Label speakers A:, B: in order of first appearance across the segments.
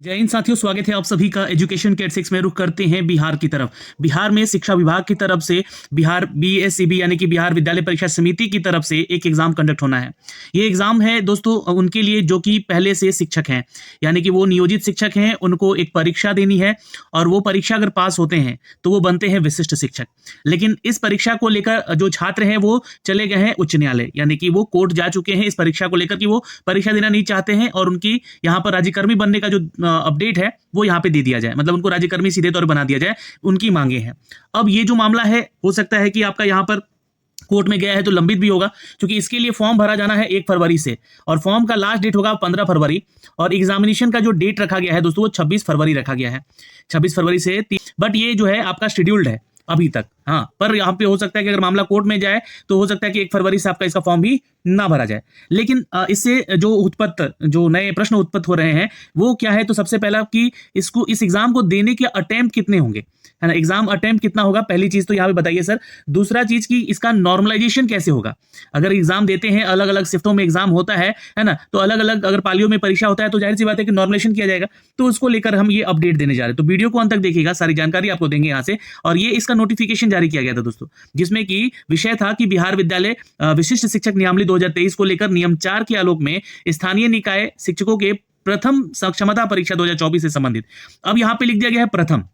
A: जय हिंद साथियों, स्वागत है आप सभी का एजुकेशन केट 6 में। रुख करते हैं बिहार की तरफ। बिहार में शिक्षा विभाग की तरफ से बिहार बीएससीबी यानी कि बिहार विद्यालय परीक्षा समिति की तरफ से एक एग्जाम कंडक्ट होना है। ये एग्जाम है दोस्तों उनके लिए जो कि पहले से शिक्षक हैं, यानी कि वो नियोजित शिक्षक हैं। उनको एक परीक्षा देनी है और वो परीक्षा अगर पास होते हैं तो वो बनते हैं विशिष्ट शिक्षक। लेकिन इस परीक्षा को लेकर जो छात्र हैं वो चले गए हैं उच्च न्यायालय, यानी कि वो कोर्ट जा चुके हैं इस परीक्षा को लेकर कि वो परीक्षा देना नहीं चाहते हैं और उनकी यहाँ पर राज्यकर्मी बनने का जो अपडेट है वो यहाँ पे दे दिया जाए, मतलब उनको राज्यकर्मी सीधे तौर पर बना दिया जाए। उनकी मांगे हैं। अब ये जो मामला है हो सकता है कि आपका यहाँ पर कोर्ट में गया है तो लंबित भी होगा, क्योंकि इसके लिए फॉर्म भरा जाना है 1 फरवरी से और फॉर्म का लास्ट डेट होगा 15 फरवरी और एग्जामिनेशन का जो डेट रखा गया है दोस्तों वो 26 फरवरी रखा गया है। 26 फरवरी से बट ये जो है आपका शेड्यूल्ड है अभी तक। हाँ, पर यहाँ पे हो सकता है कि अगर मामला कोर्ट में जाए तो हो सकता है कि 1 फरवरी से आपका इसका फॉर्म भी ना भरा जाए। लेकिन इससे जो नए प्रश्न उत्पन्न हो रहे हैं वो क्या है, तो सबसे पहला कि इस एग्जाम को देने के अटेम्प्ट कितने होंगे, है ना। एग्जाम अटेम्प्ट कितना होगा, पहली चीज तो यहाँ पे बताइए सर। दूसरा चीज कि इसका नॉर्मलाइजेशन कैसे होगा। अगर एग्जाम देते हैं, अलग अलग शिफ्टों में एग्जाम होता है ना, तो अलग अलग अगर पालियों में परीक्षा होता है तो जाहिर सी बात है कि नॉर्मलाइजेशन किया जाएगा। तो उसको लेकर हम ये अपडेट देने जा रहे हैं, तो वीडियो को अंत तक देखिएगा, सारी जानकारी आपको देंगे यहाँ से। और ये इसका नोटिफिकेशन जारी किया गया था दोस्तों, जिसमें कि विषय था कि बिहार विद्यालय विशिष्ट शिक्षक नियमावली 2023 को लेकर नियम 4 के आलोक में स्थानीय निकाय शिक्षकों के प्रथम सक्षमता परीक्षा 2024 से संबंधित। अब यहाँ पे लिख दिया गया है प्रथम।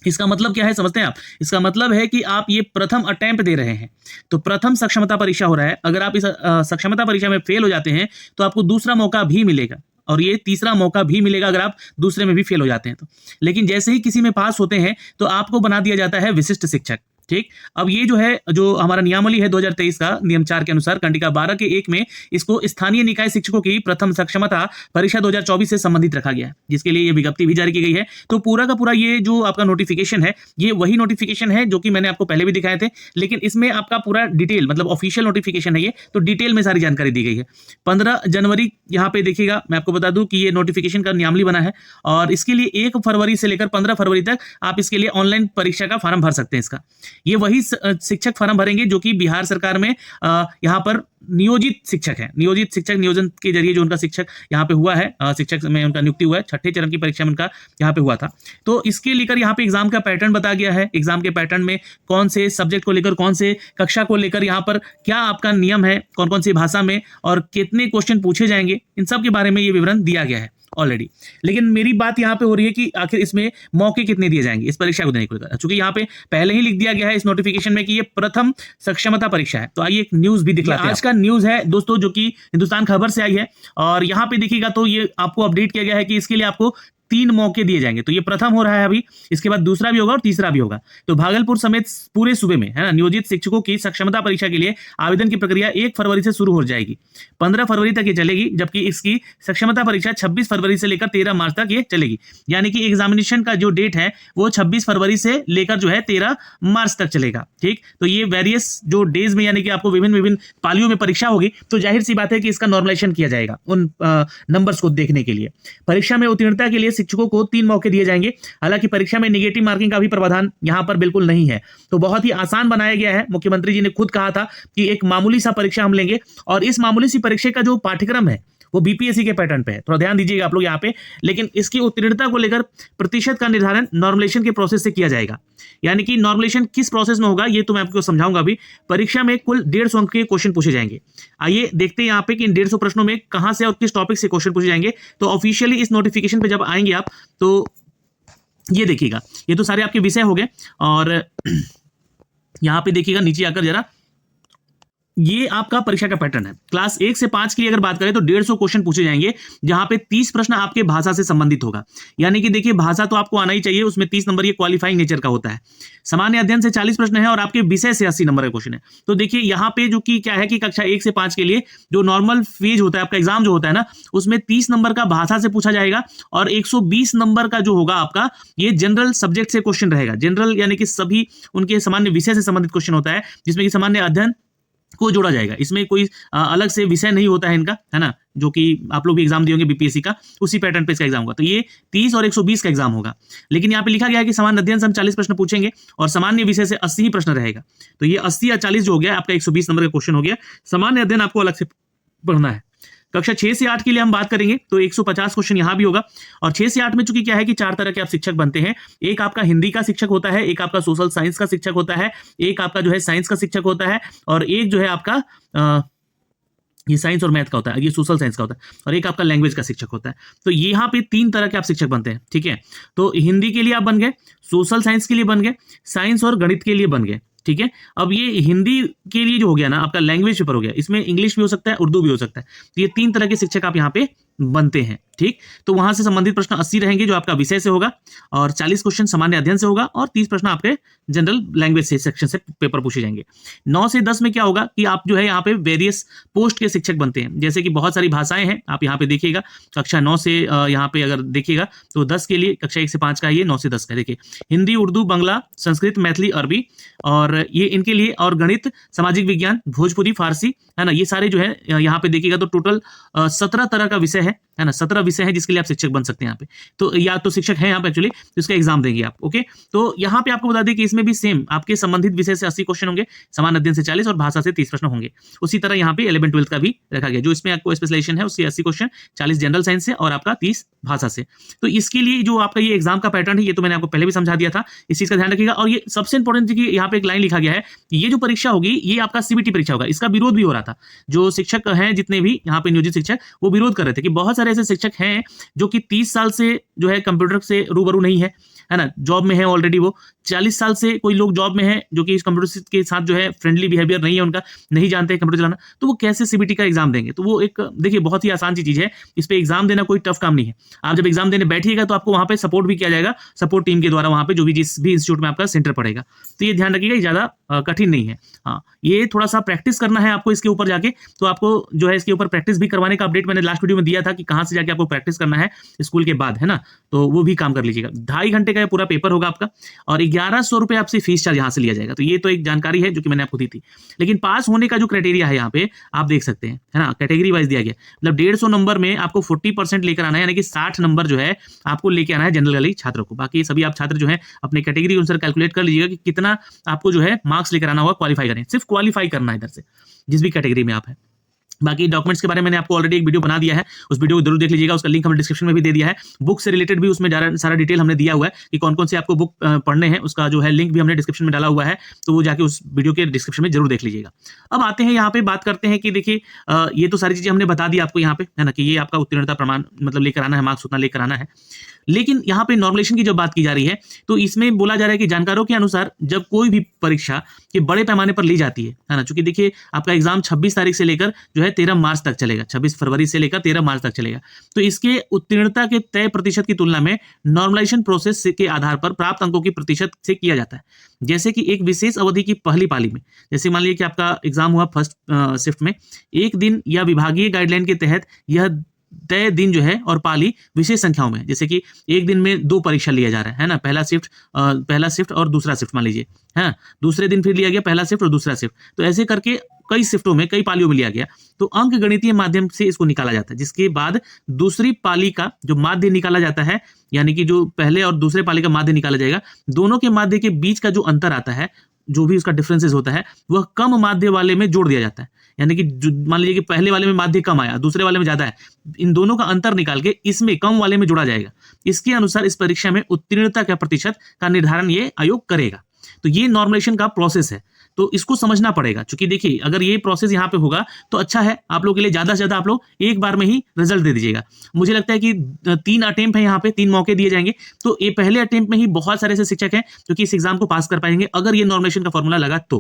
A: इसका मतलब क्या है समझते हैं आप। इसका मतलब है कि आप ये प्रथम अटेम्प्ट दे रहे हैं, तो प्रथम सक्षमता परीक्षा हो रहा है। अगर आप इस सक्षमता परीक्षा में फेल हो जाते हैं तो आपको दूसरा मौका भी मिलेगा और ये तीसरा मौका भी मिलेगा अगर आप दूसरे में भी फेल हो जाते हैं तो। लेकिन जैसे ही किसी में पास होते हैं तो आपको बना दिया जाता है विशिष्ट शिक्षक। ठीक, अब ये जो है जो हमारा नियमावली है 2023 का नियम 4 के अनुसार कंडिका 12 के 1 में इसको स्थानीय निकाय शिक्षकों की प्रथम सक्षमता परीक्षा 2024 से संबंधित रखा गया है, जिसके लिए ये विज्ञप्ति भी जारी की गई है। तो पूरा का पूरा ये जो आपका नोटिफिकेशन है ये वही नोटिफिकेशन है जो कि मैंने आपको पहले भी दिखाए थे, लेकिन इसमें आपका पूरा डिटेल मतलब ऑफिशियल नोटिफिकेशन है ये, तो डिटेल में सारी जानकारी दी गई है। 15 जनवरी यहाँ पे देखिएगा, मैं आपको बता दूं कि ये नोटिफिकेशन का नियमावली बना है और इसके लिए 1 फरवरी से लेकर 15 फरवरी तक आप इसके लिए ऑनलाइन परीक्षा का फॉर्म भर सकते हैं। इसका ये वही शिक्षक फॉर्म भरेंगे जो कि बिहार सरकार में यहाँ पर नियोजित शिक्षक है। नियोजित शिक्षक नियोजन के जरिए जो उनका शिक्षक यहाँ पे हुआ है, शिक्षक में उनका नियुक्ति हुआ है, 6ठे चरण की परीक्षा में उनका यहाँ पे हुआ था। तो इसके लेकर यहाँ पे एग्जाम का पैटर्न बताया गया है। एग्जाम के पैटर्न में कौन से सब्जेक्ट को लेकर, कौन से कक्षा को लेकर यहाँ पर क्या आपका नियम है, कौन कौन सी भाषा में और कितने क्वेश्चन पूछे जाएंगे, इन सब के बारे में ये विवरण दिया गया है ऑलरेडी। लेकिन मेरी बात यहाँ पे हो रही है कि आखिर इसमें मौके कितने दिए जाएंगे इस परीक्षा को देने को लेकर, क्योंकि यहाँ पे पहले ही लिख दिया गया है इस नोटिफिकेशन में कि ये प्रथम सक्षमता परीक्षा है। तो आइए एक न्यूज भी दिखलाते हैं। आज का न्यूज है दोस्तों जो कि हिंदुस्तान खबर से आई है और यहाँ पे देखिएगा तो ये आपको अपडेट किया गया है कि इसके लिए आपको 3 मौके दिए जाएंगे। तो ये प्रथम हो रहा है अभी, इसके बाद दूसरा भी होगा और तीसरा भी होगा। तो भागलपुर समेत पूरे सूबे में, है ना, नियोजित शिक्षकों की सक्षमता परीक्षा के लिए आवेदन की प्रक्रिया 1 फरवरी से शुरू हो जाएगी, 15 फरवरी तक ये चलेगी, जबकि इसकी सक्षमता परीक्षा 26 फरवरी से लेकर 13 मार्च तक ये चलेगी। यानी कि एग्जामिनेशन का जो डेट है वो 26 फरवरी से लेकर जो है 13 मार्च तक चलेगा। ठीक, तो ये वेरियस जो डेज में यानी कि आपको विभिन्न पालियों में परीक्षा होगी, तो जाहिर सी बात है कि इसका नॉर्मलाइजेशन किया जाएगा उन नंबर्स को देखने के लिए। परीक्षा में उत्तीर्णता के लिए शिक्षकों को 3 मौके दिए जाएंगे। हालांकि परीक्षा में नेगेटिव मार्किंग का भी प्रावधान यहां पर बिल्कुल नहीं है, तो बहुत ही आसान बनाया गया है। मुख्यमंत्री जी ने खुद कहा था कि एक मामूली सा परीक्षा हम लेंगे और इस मामूली सी परीक्षा का जो पाठ्यक्रम है वो बीपीएससी के पैटर्न पे है, थोड़ा ध्यान दीजिएगा आप लोग यहाँ पे। लेकिन इसकी उत्तीर्णता को लेकर प्रतिशत का निर्धारण नॉर्मलाइजेशन के प्रोसेस से किया जाएगा। यानी कि नॉर्मलाइजेशन किस प्रोसेस में होगा ये तो मैं आपको समझाऊंगा अभी। परीक्षा में कुल 150 अंक के क्वेश्चन पूछे जाएंगे। आइए देखते हैं यहाँ पे कि इन 150 प्रश्नों में कहां से और किस टॉपिक से क्वेश्चन पूछे जाएंगे। तो ऑफिशियली इस नोटिफिकेशन पे जब आएंगे आप तो ये देखिएगा, ये तो सारे आपके विषय हो गए और यहाँ पे देखिएगा नीचे आकर जरा, ये आपका परीक्षा का पैटर्न है। क्लास 1 से 5 के लिए अगर बात करें तो 150 क्वेश्चन पूछे जाएंगे, जहां पे 30 प्रश्न आपके भाषा से संबंधित होगा। यानी कि देखिए भाषा तो आपको आना ही चाहिए, उसमें 30 नंबर ये क्वालिफाइंग नेचर का होता है। सामान्य अध्ययन से 40 प्रश्न है और आपके विषय से 80 नंबर का क्वेश्चन है। तो देखिए यहाँ पे जो कि क्या है कि कक्षा 1 से 5 के लिए जो नॉर्मल फेज होता है आपका एग्जाम जो होता है ना, उसमें 30 नंबर का भाषा से पूछा जाएगा और 120 नंबर का जो होगा आपका ये जनरल सब्जेक्ट से क्वेश्चन रहेगा। जनरल यानी कि सभी उनके सामान्य विषय से संबंधित क्वेश्चन होता है, जिसमें कि सामान्य अध्ययन को जोड़ा जाएगा। इसमें कोई अलग से विषय नहीं होता है इनका, है ना, जो कि आप लोग भी एग्जाम दिए होंगे बीपीएससी का, उसी पैटर्न पे इसका एग्जाम होगा। तो ये 30 और 120 का एग्जाम होगा। लेकिन यहाँ पे लिखा गया है कि सामान्य अध्ययन से हम 40 प्रश्न पूछेंगे और सामान्य विषय से 80 ही प्रश्न रहेगा। तो ये 80 या 40 जो हो गया आपका 120 नंबर का क्वेश्चन हो गया। सामान्य अध्ययन आपको अलग से पढ़ना है। कक्षा 6 से 8 के लिए हम बात करेंगे तो 150 क्वेश्चन यहाँ भी होगा। और 6 से 8 में चूंकि क्या है कि 4 तरह के आप शिक्षक बनते हैं, एक आपका हिंदी का शिक्षक होता है, एक आपका सोशल साइंस का शिक्षक होता है, एक आपका जो है साइंस का शिक्षक होता है, और एक जो है आपका ये साइंस और मैथ का होता है, ये सोशल साइंस का होता है, और एक आपका लैंग्वेज का शिक्षक होता है। तो यहाँ पे 3 तरह के आप शिक्षक बनते हैं, ठीक है। तो हिंदी के लिए आप बन गए, सोशल साइंस के लिए बन गए, साइंस और गणित के लिए बन गए, ठीक है। अब ये हिंदी के लिए जो हो गया ना आपका लैंग्वेज पेपर हो गया, इसमें इंग्लिश भी हो सकता है, उर्दू भी हो सकता है। तो ये 3 तरह के शिक्षक आप यहाँ पे बनते हैं, ठीक। तो वहां से संबंधित प्रश्न 80 रहेंगे जो आपका विषय से होगा, और 40 क्वेश्चन सामान्य अध्ययन से होगा, और 30 प्रश्न आपके जनरल लैंग्वेज से सेक्शन से पेपर पूछे जाएंगे। 9 से 10 में क्या होगा कि आप जो है यहाँ पे वेरियस पोस्ट के शिक्षक बनते हैं, जैसे कि बहुत सारी भाषाएं हैं, आप यहाँ पे देखिएगा कक्षा 9 से यहाँ पे अगर देखिएगा तो 10 के लिए कक्षा 1 से 5 का, ये 9 से 10 का देखिए, हिंदी, उर्दू, बांग्ला, संस्कृत, मैथिली, अरबी, और ये इनके लिए, और गणित, सामाजिक विज्ञान, भोजपुरी, फारसी, है ना, ये सारे जो है यहाँ पे देखिएगा तो टोटल 17 तरह का विषय है ना, 17 विषय है जिसके लिए आप शिक्षक बन सकते हैं यहाँ पे। तो या तो शिक्षक है यहाँ पे एक्चुअली, तो इसका एग्जाम देंगे आप, ओके। तो यहाँ पे आपको बता दें कि इसमें भी सेम आपके संबंधित विषय से 80 क्वेश्चन होंगे, सामान्य अध्ययन से 40 और भाषा से 30 प्रश्न होंगे। उसी तरह यहाँ पे 11 12 का भी रखा गया, जो इसमें आपको स्पेशलाइजेशन है उससे 80 क्वेश्चन, 40 जनरल साइंस से और आपका 30 भाषा से। तो इसके लिए जो आपका ये एग्जाम का पैटर्न है, ये तो मैंने आपको पहले भी समझा दिया था, इस चीज का ध्यान रखिएगा। और ये सबसे इंपॉर्टेंट है कि यहाँ पे एक लाइन लिखा गया है, ये जो परीक्षा होगी ये आपका सीबीटी परीक्षा होगा। इसका विरोध भी हो रहा था, जो शिक्षक हैं जितने भी यहाँ पे नियोजित शिक्षक, वो विरोध कर रहे थे कि बहुत सारे ऐसे शिक्षक हैं जो कि 30 साल से जो है कंप्यूटर से रूबरू नहीं है ना, जॉब में है ऑलरेडी, वो 40 साल से कोई लोग जॉब में है जो कि इस कंप्यूटर के साथ जो है फ्रेंडली बिहेवियर नहीं है उनका, नहीं जानते हैं कंप्यूटर चलाना, तो वो कैसे सीबीटी का एग्जाम देंगे। तो वो एक देखिए बहुत ही आसान सी चीज है, इस पे एग्जाम देना कोई टफ काम नहीं है। आप जब एग्जाम देने बैठिएगा तो आपको वहां पे सपोर्ट भी किया जाएगा, सपोर्ट टीम के द्वारा, वहां पे जो भी जिस भी इंस्टीट्यूट में आपका सेंटर पड़ेगा। तो ये ध्यान रखिएगा, ज्यादा कठिन नहीं है। हाँ, ये थोड़ा सा प्रैक्टिस करना है आपको इसके ऊपर जाके, तो आपको जो है इसके ऊपर प्रैक्टिस भी करवाने का अपडेट मैंने लास्ट वीडियो में दिया था कि कहाँ से जाके आपको प्रैक्टिस करना है स्कूल के बाद, है ना, तो वो भी काम कर लीजिएगा। 2.5 घंटे का पूरा पेपर होगा आपका, और 1100 रुपए आपसे फीस चार्ज यहाँ से लिया जाएगा। तो ये तो एक जानकारी है जो कि मैंने आपको दी थी। लेकिन पास होने का जो क्राइटेरिया है यहाँ पे आप देख सकते हैं, है ना, कैटेगरी वाइज दिया गया, मतलब 150 नंबर में आपको 40% लेकर आना है, यानी कि 60 नंबर जो है आपको लेके आना है जनरल वाले छात्रों को। बाकी सभी आप छात्र जो है अपने कैटेगरी अनुसार कैलकुलेट कर लीजिएगा कि कितना आपको जो है मार्क्स लेकर आना होगा, क्वालिफाई करें, सिर्फ क्वालिफाई करना है इधर से जिस भी कैटेगरी में आप है। बाकी डॉक्यूमेंट्स के बारे में मैंने आपको ऑलरेडी एक वीडियो बना दिया है, उस वीडियो को जरूर देख लीजिएगा, उसका लिंक हमने डिस्क्रिप्शन में भी दे दिया है। बुक से रिलेटेड भी उसमें सारा डिटेल हमने दिया हुआ है कि कौन कौन से आपको बुक पढ़ने हैं, उसका जो है लिंक भी हमने डिस्क्रिप्शन में डाला हुआ है, तो वो जाके उस वीडियो के डिस्क्रिप्शन में जरूर देख लीजिएगा। अब आते हैं यहाँ पे बात करते हैं कि देखिए ये तो सारी चीजें हमने बता दी आपको यहाँ पे, है ना, कि ये आपका उत्तीर्णता प्रमाण मतलब लेकर आना है, मार्क्स उतना लेकर आना है। लेकिन यहाँ पे नॉर्मलेशन की जब बात की जा रही है तो इसमें बोला जा रहा है कि जानकारों के अनुसार जब कोई भी परीक्षा के बड़े पैमाने पर ली जाती है ना, चूंकि देखिए आपका एग्जाम 26 तारीख से लेकर जो है 13 मार्च तक चलेगा, 26 फरवरी से लेकर 13 मार्च तक चलेगा, तो इसके उत्तीर्णता के तय प्रतिशत की तुलना में नॉर्मलाइजेशन प्रोसेस के आधार पर प्राप्त अंकों की प्रतिशत से किया जाता है। जैसे कि एक विशेष अवधि की पहली पाली में, जैसे मान लीजिए कि आपका एग्जाम हुआ फर्स्ट शिफ्ट में, एक दिन या विभागीय गाइडलाइन के तहत यह तय दिन जो है और पाली विशेष संख्याओं में, जैसे कि एक दिन में 2 परीक्षा लिया जा रहा है ना, पहला शिफ्ट और दूसरा शिफ्ट मान लीजिए, है, दूसरे दिन फिर लिया गया पहला शिफ्ट और दूसरा शिफ्ट, तो ऐसे करके कई शिफ्टों में, कई पालियों में लिया गया, तो अंक गणितीय माध्यम से इसको निकाला जाता है, जिसके बाद दूसरी पाली का जो माध्य निकाला जाता है, यानी कि जो पहले और दूसरे पाली का माध्य निकाला जाएगा, दोनों के माध्य के बीच का जो अंतर आता है, जो भी उसका डिफरेंसेस होता है, वह कम माध्य वाले में जोड़ दिया जाता है। यानी कि मान लीजिए कि पहले वाले में माध्य कम आया, दूसरे वाले में ज्यादा है, इन दोनों का अंतर निकाल के इसमें कम वाले में जोड़ा जाएगा। इसके अनुसार इस परीक्षा में उत्तीर्णता का प्रतिशत का निर्धारण ये आयोग करेगा। तो ये नॉर्मलेशन का प्रोसेस है, तो इसको समझना पड़ेगा। क्योंकि देखिए अगर ये प्रोसेस यहाँ पे होगा तो अच्छा है, आप लोग के लिए ज्यादा से ज्यादा आप लोग एक बार में ही रिजल्ट दे दीजिएगा। मुझे लगता है कि 3 अटेम्प्ट है, यहाँ पे 3 मौके दिए जाएंगे, तो ये पहले अटेम्प्ट में ही बहुत सारे ऐसे शिक्षक हैं जो कि इस एग्जाम को पास कर पाएंगे अगर ये नॉर्मलेशन का फॉर्मूला लगा तो।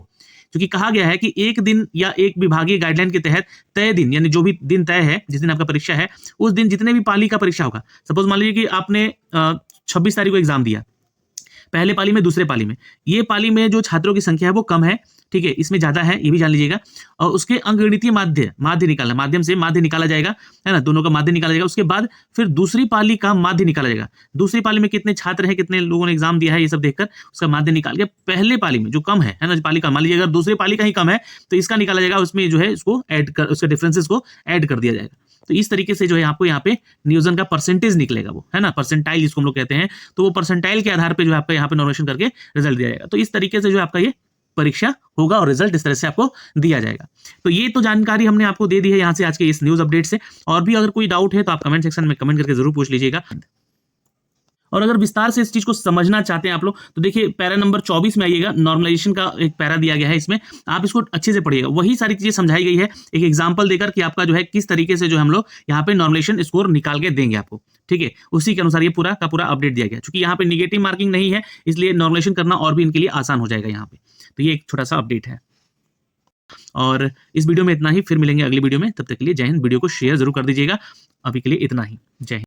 A: क्योंकि कहा गया है कि एक दिन या एक विभागीय गाइडलाइन के तहत तय दिन, यानी जो भी दिन तय है, जिस दिन आपका परीक्षा है, उस दिन जितने भी पाली का परीक्षा होगा, सपोज मान लीजिए कि आपने 26 तारीख को एग्जाम दिया, पहले पाली में, दूसरे पाली में, ये पाली में जो छात्रों की संख्या है वो कम है, ठीक है, इसमें ज्यादा है, ये भी जान लीजिएगा। और उसके अंकगणितीय माध्य निकालना, माध्यम से माध्य निकाला जाएगा, है ना, दोनों का माध्य निकाला जाएगा। उसके बाद फिर दूसरी पाली का माध्य निकाला जाएगा, दूसरी पाली में कितने छात्र हैं, कितने लोगों ने एग्जाम दिया है, ये सब देखकर उसका माध्य निकाल के पहले पाली में जो कम है ना, पाली का, मान लीजिए अगर दूसरी पाली का ही कम है तो इसका निकाला जाएगा, उसमें जो है इसको ऐड कर, उसके डिफरेंसेस को ऐड कर दिया जाएगा। तो इस तरीके से जो है आपको यहाँ पे नियोजन का परसेंटेज निकलेगा, वो है ना, परसेंटाइल जिसको हम लोग कहते हैं, तो वो परसेंटाइल के आधार पे जो है आपका यहाँ पे नॉर्मलेशन करके रिजल्ट दिया जाएगा। तो इस तरीके से जो आपका ये परीक्षा होगा और रिजल्ट इस तरह से आपको दिया जाएगा। तो ये तो जानकारी हमने आपको दे दी है यहाँ से आज के इस न्यूज़ अपडेट से। और भी अगर कोई डाउट है तो आप कमेंट सेक्शन में कमेंट करके जरूर पूछ लीजिएगा। और अगर विस्तार से इस चीज को समझना चाहते हैं आप लोग तो देखिए पैरा नंबर 24 में आइएगा, नॉर्मलाइजेशन का एक पैरा दिया गया है, इसमें आप इसको अच्छे से पढ़िएगा। वही सारी चीजें समझाई गई है एक एग्जांपल देकर कि आपका जो है किस तरीके से जो हम लोग यहाँ पे नॉर्मलाइजेशन स्कोर निकाल के देंगे आपको, ठीक है। उसी के अनुसार ये पूरा का पूरा अपडेट दिया गया। चूंकि यहाँ पे निगेटिव मार्किंग नहीं है इसलिए नॉर्मलाइजेशन करना और भी इनके लिए आसान हो जाएगा यहाँ पे। तो ये एक छोटा सा अपडेट है। और इस वीडियो में इतना ही, फिर मिलेंगे अगली वीडियो में। तब तक के लिए जय हिंद। वीडियो को शेयर जरूर कर दीजिएगा। अभी के लिए इतना ही, जय हिंद।